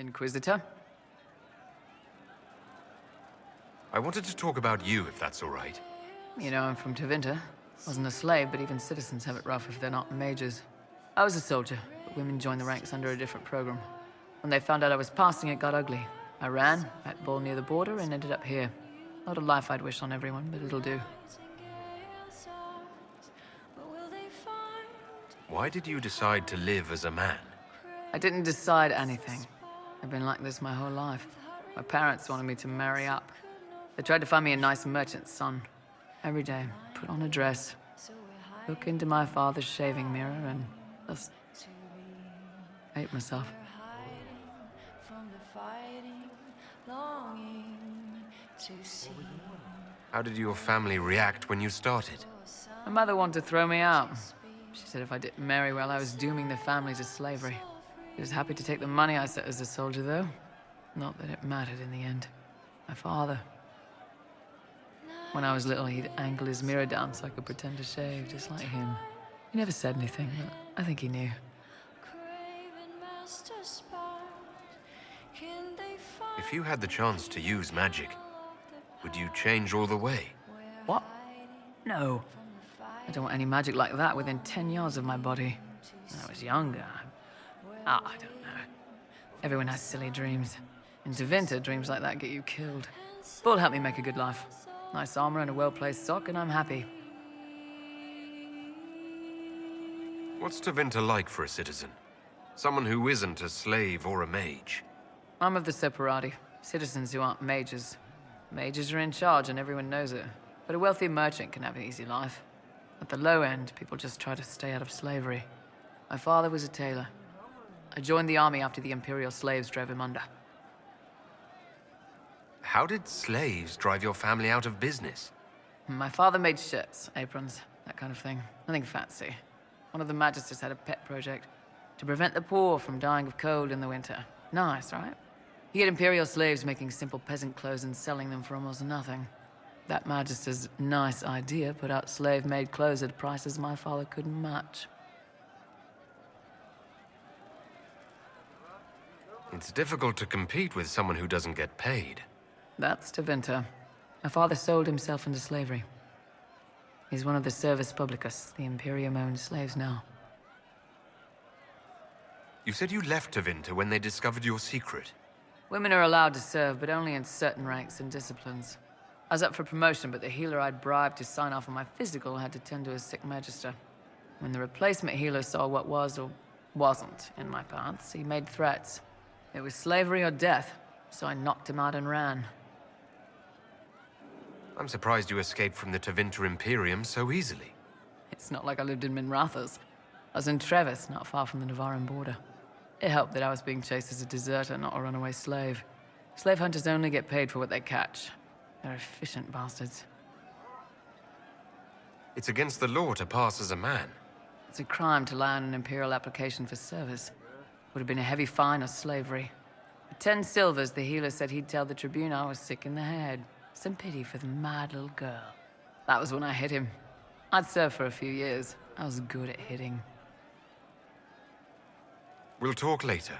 Inquisitor? I wanted to talk about you, if that's all right. You know, I'm from Tevinter. Wasn't a slave, but even citizens have it rough if they're not mages. I was a soldier, but women joined the ranks under a different program. When they found out I was passing, it got ugly. I ran, met Bull near the border, and ended up here. Not a life I'd wish on everyone, but it'll do. Why did you decide to live as a man? I didn't decide anything. I've been like this my whole life. My parents wanted me to marry up. They tried to find me a nice merchant's son. Every day, put on a dress, look into my father's shaving mirror, and just hate myself. How did your family react when you started? My mother wanted to throw me out. She said if I didn't marry well, I was dooming the family to slavery. She was happy to take the money I set as a soldier, though. Not that it mattered in the end. My father. When I was little, he'd angle his mirror down so I could pretend to shave, just like him. He never said anything, but I think he knew. If you had the chance to use magic, would you change all the way? What? No. I don't want any magic like that within 10 yards of my body. When I was younger, I don't know. Everyone has silly dreams. In Tevinter, dreams like that get you killed. Bull helped me make a good life. Nice armor and a well-placed sock, and I'm happy. What's Tevinter like for a citizen? Someone who isn't a slave or a mage? I'm of the Separati, citizens who aren't mages. Mages are in charge and everyone knows it. But a wealthy merchant can have an easy life. At the low end, people just try to stay out of slavery. My father was a tailor. I joined the army after the Imperial slaves drove him under. How did slaves drive your family out of business? My father made shirts, aprons, that kind of thing. Nothing fancy. One of the magisters had a pet project to prevent the poor from dying of cold in the winter. Nice, right? He had Imperial slaves making simple peasant clothes and selling them for almost nothing. That magister's nice idea put out slave-made clothes at prices my father couldn't match. It's difficult to compete with someone who doesn't get paid. That's Tevinter. My father sold himself into slavery. He's one of the Servus Publicus, the Imperium-owned slaves now. You said you left Tevinter when they discovered your secret. Women are allowed to serve, but only in certain ranks and disciplines. I was up for promotion, but the healer I'd bribed to sign off on my physical had to tend to a sick magister. When the replacement healer saw what was or wasn't in my pants, he made threats. It was slavery or death, so I knocked him out and ran. I'm surprised you escaped from the Tevinter Imperium so easily. It's not like I lived in Minrathous. I was in Trevis, not far from the Navarran border. It helped that I was being chased as a deserter, not a runaway slave. Slave hunters only get paid for what they catch. They're efficient bastards. It's against the law to pass as a man. It's a crime to lie on an Imperial application for service. Would have been a heavy fine or slavery. For 10 silvers, the healer said he'd tell the Tribune I was sick in the head. Some pity for the mad little girl. That was when I hit him. I'd served for a few years. I was good at hitting. We'll talk later.